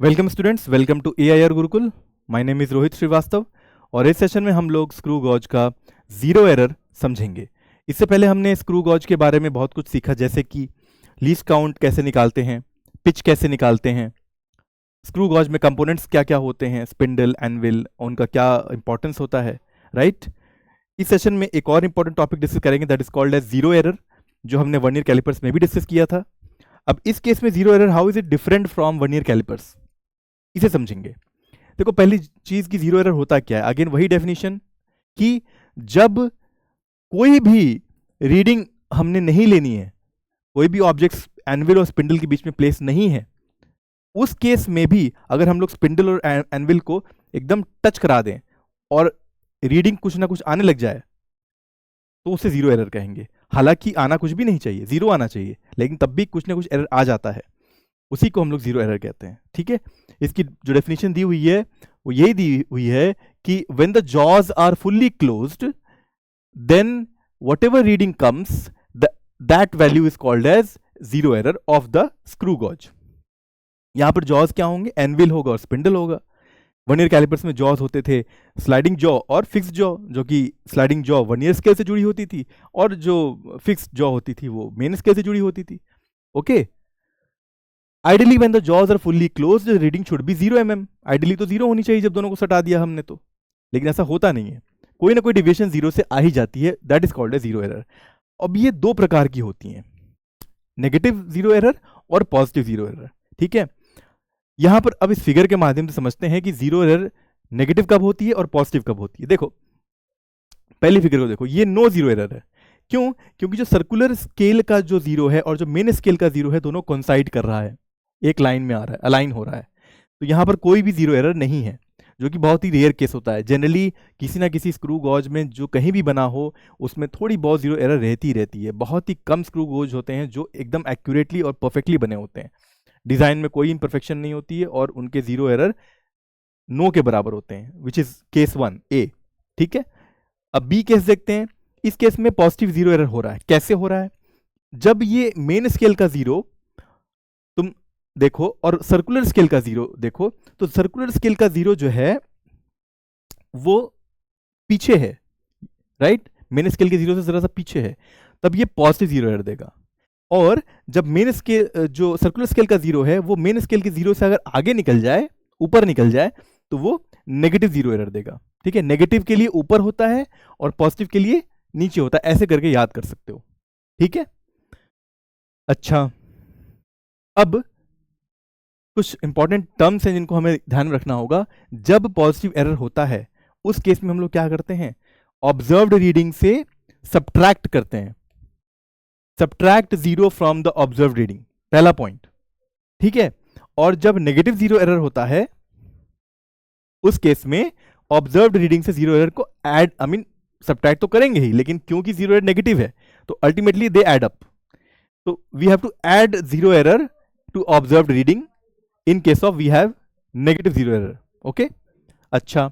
Welcome students, welcome to AIR Gurukul. My name is Rohit Shrivastava और इस session में हम लोग स्क्रू गॉज का ज़ीरो एरर समझेंगे। इससे पहले हमने स्क्रू गॉज के बारे में बहुत कुछ सीखा, जैसे कि लीस्ट काउंट कैसे निकालते हैं, पिच कैसे निकालते हैं, स्क्रू गॉज में कंपोनेंट्स क्या क्या होते हैं, स्पिंडल, एनविल, उनका क्या इंपॉर्टेंस होता है, राइट। इस सेशन में एक और इंपॉर्टेंट टॉपिक डिस्कस करेंगे, that is called as zero error, जो हमने वर्नियर कैलिपर्स में भी डिस्कस किया था। अब इस केस में zero error how is it different from vernier calipers, इसे समझेंगे। देखो, पहली चीज की जीरो एरर होता क्या है, अगेन वही डेफिनेशन कि जब कोई भी रीडिंग हमने नहीं लेनी है, कोई भी ऑब्जेक्ट्स एनविल और स्पिंडल के बीच में प्लेस नहीं है, उस केस में भी अगर हम लोग स्पिंडल और एनविल को एकदम टच करा दें और रीडिंग कुछ ना कुछ आने लग जाए तो उसे जीरो एरर कहेंगे। हालांकि आना कुछ भी नहीं चाहिए, जीरो आना चाहिए, लेकिन तब भी कुछ ना कुछ एरर आ जाता है, उसी को हम लोग जीरो एरर कहते हैं। ठीक है, इसकी जो डेफिनेशन दी हुई है वो यही दी हुई है कि when the jaws are fully closed then whatever reading comes that value is called as zero error of the screw gauge. यहां पर जॉज क्या होंगे, एनविल होगा और स्पिंडल होगा। वर्नियर कैलिपर्स में जॉज होते थे स्लाइडिंग जॉ और फिक्स जॉ, जो कि स्लाइडिंग जॉ वर्नियर स्केल से जुड़ी होती थी और जो फिक्स जॉ होती थी वो मेन स्केल से जुड़ी होती थी। Okay, ideally when the jaws are fully closed reading should be 0 mm। Ideally तो जीरो होनी चाहिए जब दोनों को सटा दिया हमने तो, लेकिन ऐसा होता नहीं है, कोई ना कोई डिविएशन जीरो से आ ही जाती है, that is called a zero error. अब ये दो प्रकार की होती हैं, नेगेटिव जीरो एरर और पॉजिटिव जीरो एरर। ठीक है, यहां पर अब इस फिगर के माध्यम से समझते हैं कि जीरो एरर नेगेटिव कब होती है और पॉजिटिव कब होती है। देखो पहली फिगर को देखो, ये नो जीरो एरर है। क्यों? क्योंकि जो सर्कुलर स्केल का जो जीरो है और जो मेन स्केल का जीरो है दोनों कोइंसाइड कर रहा है, एक लाइन में आ रहा है, अलाइन हो रहा है, तो यहां पर कोई भी जीरो एरर नहीं है, जो कि बहुत ही रेयर केस होता है। जनरली किसी ना किसी स्क्रू गॉज में जो कहीं भी बना हो उसमें थोड़ी बहुत जीरो एरर रहती है। बहुत ही कम स्क्रू गॉज होते हैं जो एकदम एक्यूरेटली और परफेक्टली बने होते हैं, डिजाइन में कोई इम्परफेक्शन नहीं होती है और उनके जीरो एरर नो के बराबर होते हैं, विच इज केस 1 ए। ठीक है, अब बी केस देखते हैं। इस केस में पॉजिटिव जीरो एरर हो रहा है। कैसे हो रहा है? जब ये मेन स्केल का जीरो तुम देखो और सर्कुलर स्केल का जीरो देखो, तो सर्कुलर स्केल का जीरो जो है वो पीछे है, राइट, मेन स्केल के जीरो से जरा सा पीछे है, तब ये पॉजिटिव जीरो एरर देगा। और जब मेन स्केल जो सर्कुलर स्केल का जीरो है वो मेन स्केल के जीरो से अगर आगे निकल जाए, ऊपर निकल जाए, तो वो नेगेटिव जीरो एरर देगा। ठीक है, नेगेटिव के लिए ऊपर होता है और पॉजिटिव के लिए नीचे होता है, ऐसे करके याद कर सकते हो। ठीक है, अच्छा, अब कुछ इंपॉर्टेंट टर्म्स हैं जिनको हमें ध्यान में रखना होगा। जब पॉजिटिव एरर होता है उस केस में हम लोग क्या करते हैं, ऑब्जर्व्ड रीडिंग से सब्ट्रैक्ट करते हैं, subtract zero from the observed reading, पहला पॉइंट। ठीक है, और जब नेगेटिव जीरो एरर होता है उस केस में ऑब्जर्व्ड रीडिंग से जीरो एरर को ऐड सब्ट्रैक्ट तो करेंगे ही, लेकिन क्योंकि जीरो एरर नेगेटिव है तो अल्टीमेटली दे ऐड अप, तो we have to add zero error to observed reading in case of we have negative zero error. Okay, अच्छा,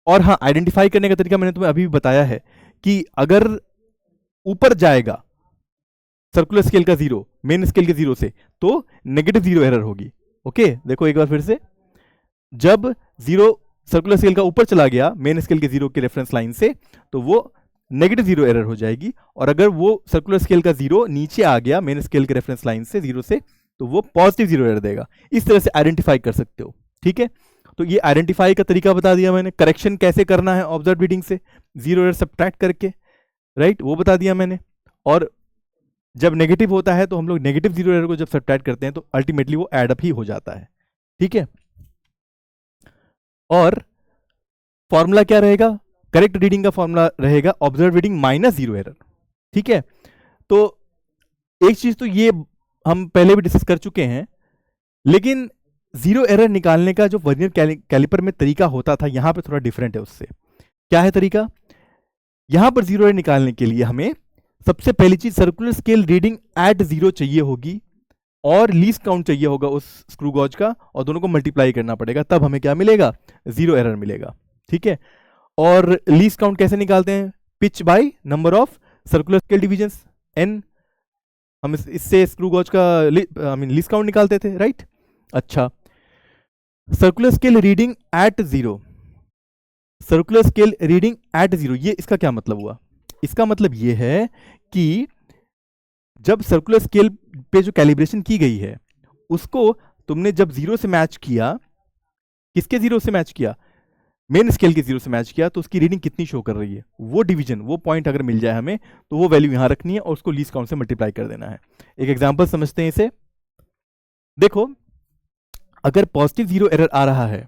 और हाँ, आइडेंटिफाई करने का तरीका मैंने तुम्हें अभी भी बताया है कि अगर ऊपर जाएगा सर्कुलर स्केल का जीरो मेन स्केल के जीरो से तो नेगेटिव जीरो एरर होगी। ओके, देखो एक बार फिर से, जब जीरो सर्कुलर स्केल का ऊपर चला गया मेन स्केल के जीरो के रेफरेंस लाइन से तो वो नेगेटिव जीरो एरर हो जाएगी, और अगर वो सर्कुलर स्केल का जीरो नीचे आ गया मेन स्केल के रेफरेंस लाइन से जीरो से तो वो पॉजिटिव जीरो एरर देगा। इस तरह से आइडेंटिफाई कर सकते हो। ठीक है, तो ये आइडेंटिफाई का तरीका बता दिया मैंने, करेक्शन कैसे करना है ऑब्जर्व रीडिंग से जीरो एरर सब्ट्रैक्ट करके, राइट, वो बता दिया मैंने। और जब नेगेटिव होता है तो हम लोग नेगेटिव जीरो एरर को जब सब्ट्रैक्ट करते हैं तो अल्टीमेटली वो एड अप ही हो जाता है। ठीक है, और फॉर्मूला क्या रहेगा, करेक्ट रीडिंग का फॉर्मूला रहेगा observe reading minus zero error. ठीक है, तो एक चीज तो ये हम पहले भी डिस्कस कर चुके हैं, लेकिन जीरो एरर निकालने का जो वर्नियर कैलिपर में तरीका होता था यहां पे थोड़ा डिफरेंट है उससे। क्या है तरीका? यहां पर जीरो एरर निकालने के लिए हमें सबसे पहली चीज circular scale reading at zero चाहिए होगी और लीस्ट काउंट चाहिए होगा उस स्क्रू गॉज का, और दोनों को मल्टीप्लाई करना पड़ेगा, तब हमें क्या मिलेगा, जीरो एरर मिलेगा। ठीक है, और लीस्ट काउंट कैसे निकालते हैं, pitch by number of circular scale divisions n, हम इससे स्क्रू गॉज का लीस्ट काउंट निकालते थे, राइट। अच्छा, circular scale reading at zero, circular scale reading at zero, ये इसका क्या मतलब हुआ? इसका मतलब ये है कि जब सर्कुलर स्केल पे जो कैलिब्रेशन की गई है उसको तुमने जब जीरो से मैच किया, किसके जीरो से मैच किया? मेन स्केल के जीरो से मैच किया, तो उसकी रीडिंग कितनी शो कर रही है, वो डिवीजन, वो पॉइंट अगर मिल जाए हमें तो वो वैल्यू यहां रखनी है और उसको लीस्ट काउंट से मल्टीप्लाई कर देना है। एक एग्जांपल समझते हैं इसे। देखो, अगर पॉजिटिव जीरो एरर आ रहा है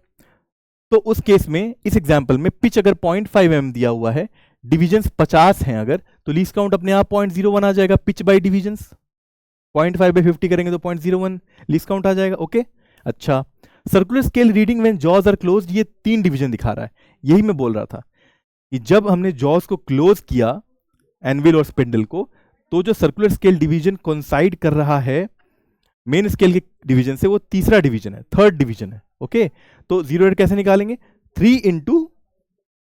तो उस केस में, इस एग्जांपल में पिच अगर 0.5 mm दिया हुआ है, डिविजन्स 50 हैं अगर, तो लीस्ट काउंट अपने आप 0.01 आ जाएगा। पिच बाय डिविजन्स 0.5 by 50 करेंगे तो 0.01 लीस्ट काउंट आ जाएगा। ओके, अच्छा, circular scale reading when jaws are closed, ये 3 डिवीजन दिखा रहा है। यही मैं बोल रहा था कि जब हमने जॉज को क्लोज किया, एनविल और स्पिंडल को, तो जो सर्कुलर स्केल डिवीजन कोइंसाइड कर रहा है मेन स्केल के डिवीजन से, वो तीसरा डिवीजन है, थर्ड डिवीजन है। ओके, तो जीरो एरर कैसे निकालेंगे? 3 इंटू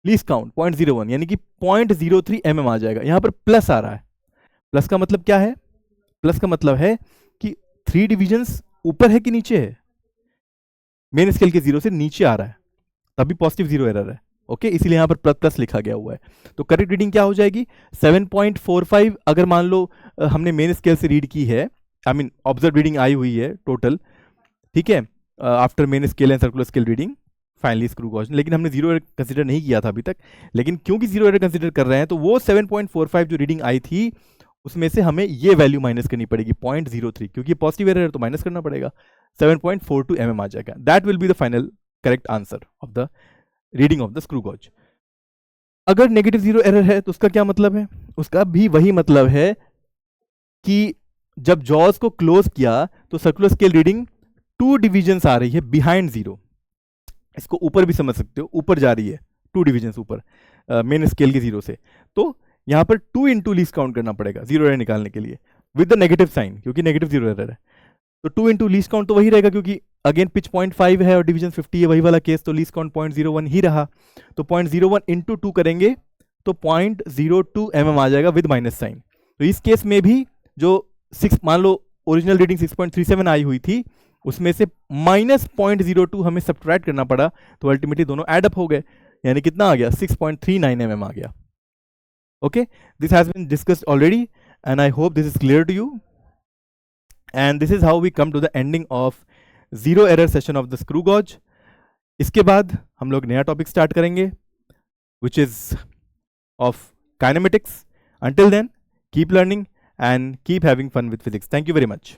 लीस्ट काउंट 0.01, यानी कि 0.03 mm आ जाएगा। यहां पर प्लस आ रहा है, प्लस का मतलब क्या है? प्लस का मतलब है कि 3 डिविजन्स ऊपर है कि नीचे है? मेन स्केल के जीरो से नीचे आ रहा है, तभी पॉजिटिव जीरो एरर है। ओके, इसीलिए यहां पर प्लस प्लस लिखा गया हुआ है। तो करेक्ट रीडिंग क्या हो जाएगी? 7.45। अगर मान लो हमने मेन स्केल से रीड की है, आई मीन ऑब्जर्व रीडिंग आई हुई है टोटल, ठीक है, after main scale and circular scale reading finally screw gauge, लेकिन हमने जीरो एरर कंसीडर नहीं किया था अभी तक, लेकिन क्योंकि जीरो एरर कंसीडर कर रहे हैं तो वो 7.45 जो रीडिंग आई थी उसमें से हमें ये वैल्यू माइनस करनी पड़ेगी 0.03, क्योंकि पॉजिटिव एरर है तो माइनस करना पड़ेगा, 7.42 mm आ जाएगा। That will be the final correct answer of the reading of the screw gauge. अगर नेगेटिव जीरो एरर है तो उसका क्या मतलब है? उसका भी वही मतलब है कि जब जॉज को क्लोज किया तो सर्कुलर स्केल रीडिंग 2 डिविजन्स आ रही है बिहाइंड जीरो। इसको ऊपर भी समझ सकते हो, ऊपर जा रही है 2 डिविजन्स ऊपर मेन स्केल के जीरो से, तो यहां पर 2 इंटू लीस्ट काउंट करना पड़ेगा जीरो एरर निकालने के लिए विद द नेगेटिव साइन, क्योंकि नेगेटिव जीरो एरर है। तो 2 इंटू लीस्ट काउंट तो वही रहेगा, क्योंकि अगेन पिच 0.5 है और डिवीजन 50 है, वही वाला केस, तो लीस्ट काउंट 0.01 ही रहा। तो 0.01 इंटू 2 करेंगे तो 0.02 mm आ जाएगा विद माइनस साइन। तो इस केस में भी जो 6, मान लो ओरिजिनल रीडिंग 6.37 आई हुई थी, उसमें से माइनस 0.02 हमें सब्ट्रैक्ट करना पड़ा, तो अल्टीमेटली दोनों एड अप हो गए, यानी कितना आ गया? 6.39 mm आ गया। Okay, this has been discussed already and I hope this is clear to you, and this is how we come to the ending of zero error session of the screw gauge. इसके बाद हम लोग नया topic start करेंगे which is of kinematics. Until then, keep learning and keep having fun with physics. Thank you very much.